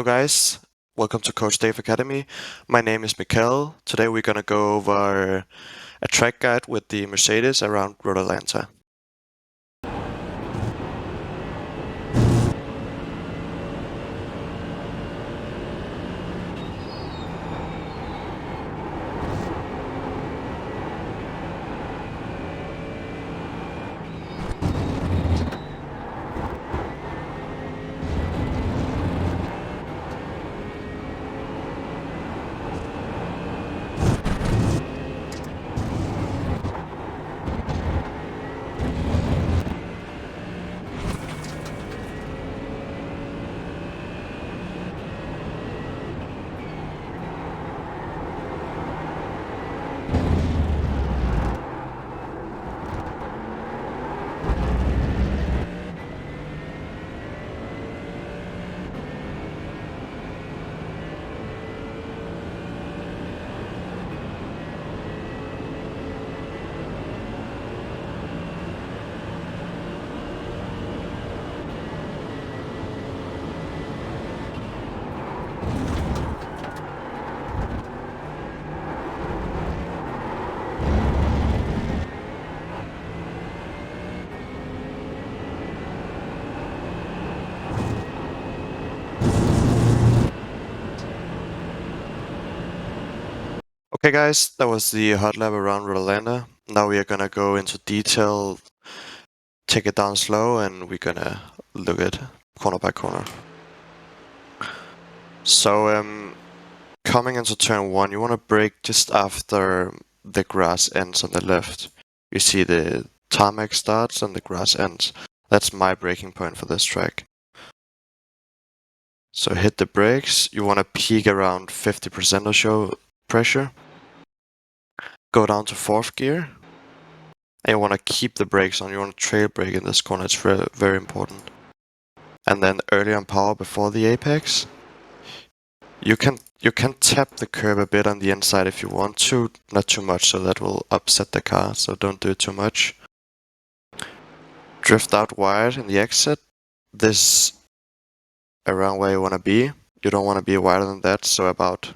Hello guys, welcome to Coach Dave Academy. My name is Mikkel. Today we're gonna go over a track guide with the Mercedes around Road Atlanta. Okay guys, that was the hot lap around Road Atlanta. Now we are gonna go into detail, take it down slow, and we're gonna look at corner by corner. So coming into turn 1, you wanna brake just after the grass ends on the left. You see the tarmac starts and the grass ends. That's my braking point for this track. So hit the brakes, you want to peak around 50% or so pressure. Go down to 4th gear. And you want to keep the brakes on, you want to trail brake in this corner, it's very, very important. And then early on power before the apex. You can tap the curb a bit on the inside if you want to, not too much, so that will upset the car, so don't do it too much. Drift out wide in the exit. This around where you want to be. You don't want to be wider than that, so about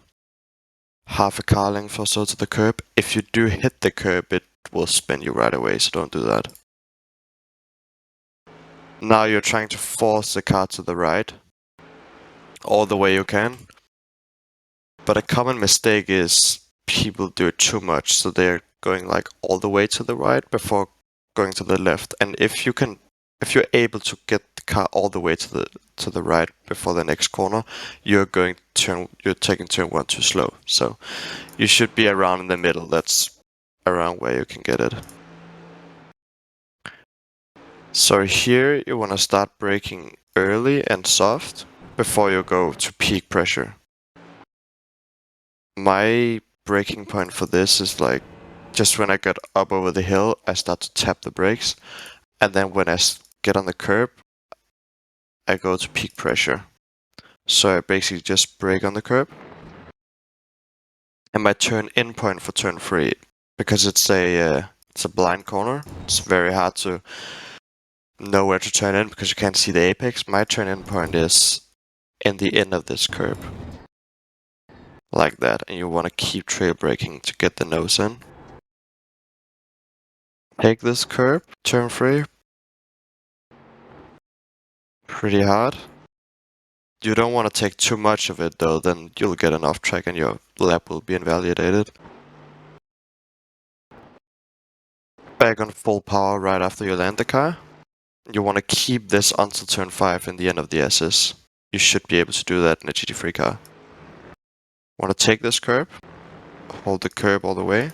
half a car length or so to the curb. If you do hit the curb, it will spin you right away, so don't do that. Now you're trying to force the car to the right all the way you can. But a common mistake is people do it too much, so they're going like all the way to the right before going to the left. And if you're able to get the car all the way to the right before the next corner, you're taking turn 1 too slow. So you should be around in the middle. That's around where you can get it. So here you want to start braking early and soft before you go to peak pressure. My braking point for this is like just when I get up over the hill, I start to tap the brakes, and then when I get on the curb, I go to peak pressure. So I basically just brake on the curb. And my turn in point for turn 3, because it's a blind corner, it's very hard to know where to turn in because you can't see the apex. My turn in point is in the end of this curb. Like that, and you want to keep trail braking to get the nose in. Take this curb, turn 3. Pretty hard. You don't want to take too much of it though, then you'll get an off track and your lap will be invalidated. Back on full power right after you land the car. You want to keep this until turn 5 in the end of the SS. You should be able to do that in a GT3 car. Want to take this curb, hold the curb all the way.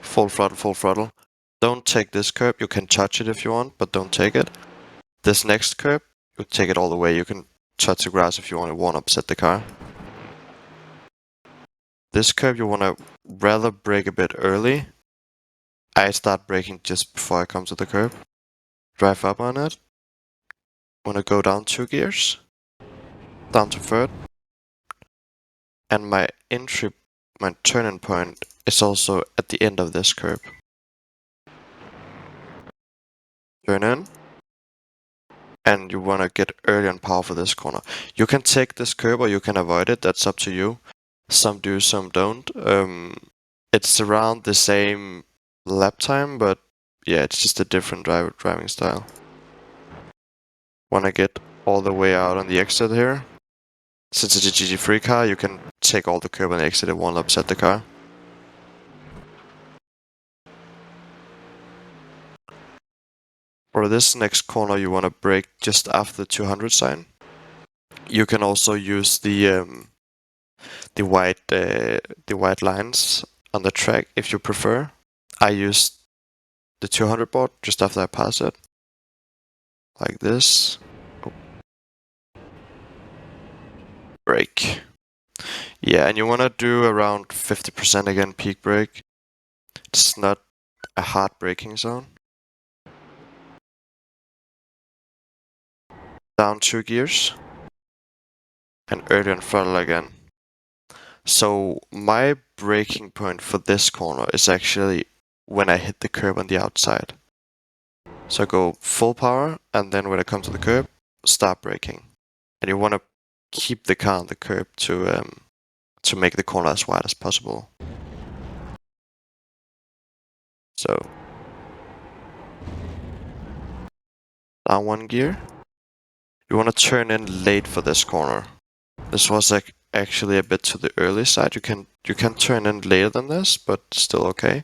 Full throttle, full throttle. Don't take this curb, you can touch it if you want, but don't take it. This next curb, you take it all the way. You can touch the grass if you want, it won't upset the car. This curb you want to rather brake a bit early. I start braking just before I come to the curb. Drive up on it. Want to go down 2 gears. Down to 3rd. And my turn-in point is also at the end of this curb. Turn in. and you want to get early on power for this corner. You can take this curb or you can avoid it, that's up to you. Some do, some don't. It's around the same lap time, but yeah, it's just a different driving style. Want to get all the way out on the exit here. Since it's a GT3 car, you can take all the curb on the exit, it won't upset the car. For this next corner, you want to brake just after the 200 sign. You can also use the white lines on the track if you prefer. I use the 200 board just after I pass it, like this. Oh. Brake. Yeah, and you want to do around 50% again peak brake. It's not a hard braking zone. Down 2 gears. And early on throttle again. So my braking point for this corner is actually when I hit the curb on the outside. So I go full power, and then when I come to the curb, start braking. And you want to keep the car on the curb to make the corner as wide as possible. So down 1 gear. You want to turn in late for this corner. This was actually a bit to the early side. You can turn in later than this, but still okay.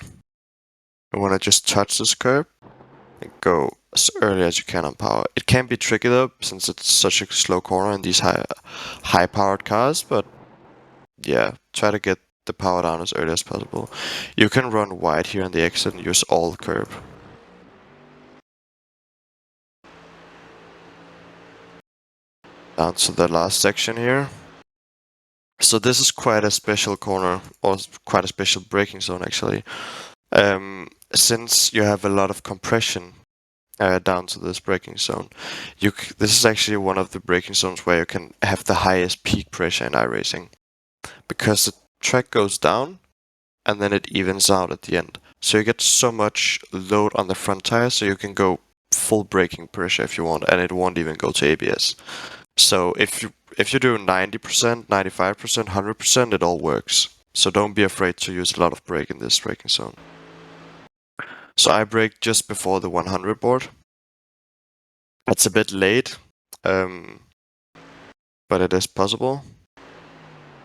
You want to just touch this curb and go as early as you can on power. It can be tricky though, since it's such a slow corner in these high powered cars, but yeah, try to get the power down as early as possible. You can run wide here on the exit and use all curb. Down to the last section here. So this is quite a special corner, or quite a special braking zone actually. Since you have a lot of compression down to this braking zone, this is actually one of the braking zones where you can have the highest peak pressure in iRacing. Because the track goes down, and then it evens out at the end. So you get so much load on the front tire, so you can go full braking pressure if you want, and it won't even go to ABS. So if you do 90%, 95%, 100%, it all works. So don't be afraid to use a lot of brake in this braking zone. So I brake just before the 100 board. That's a bit late, but it is possible.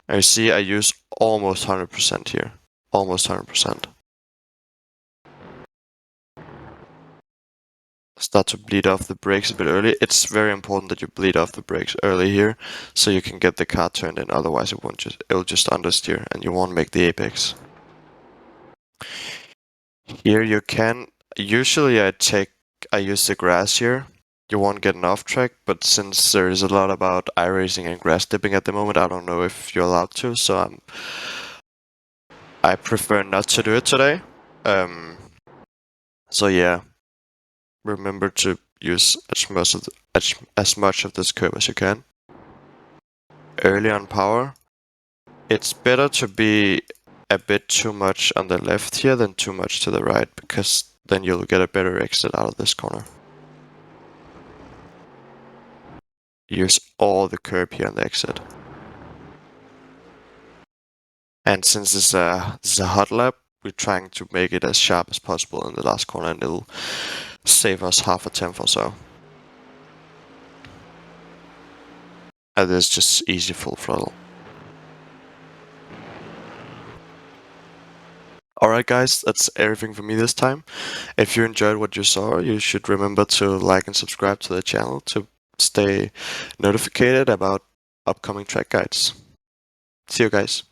And you see I use almost 100% here. Almost 100%. Start to bleed off the brakes a bit early. It's very important that you bleed off the brakes early here, so you can get the car turned in. Otherwise, it'll just understeer, and you won't make the apex. Here you can. Usually, I use the grass here. You won't get an off track, but since there is a lot about iRacing and grass dipping at the moment, I don't know if you're allowed to. So I prefer not to do it today. So yeah. Remember to use as much of this curve as you can. Early on power. It's better to be a bit too much on the left here than too much to the right, because then you'll get a better exit out of this corner. Use all the curb here on the exit. And since this is a hot lap, we're trying to make it as sharp as possible in the last corner, and it'll save us half a tenth or so. And it's just easy full throttle. Alright guys, that's everything for me this time. If you enjoyed what you saw, you should remember to like and subscribe to the channel to stay notified about upcoming track guides. See you guys.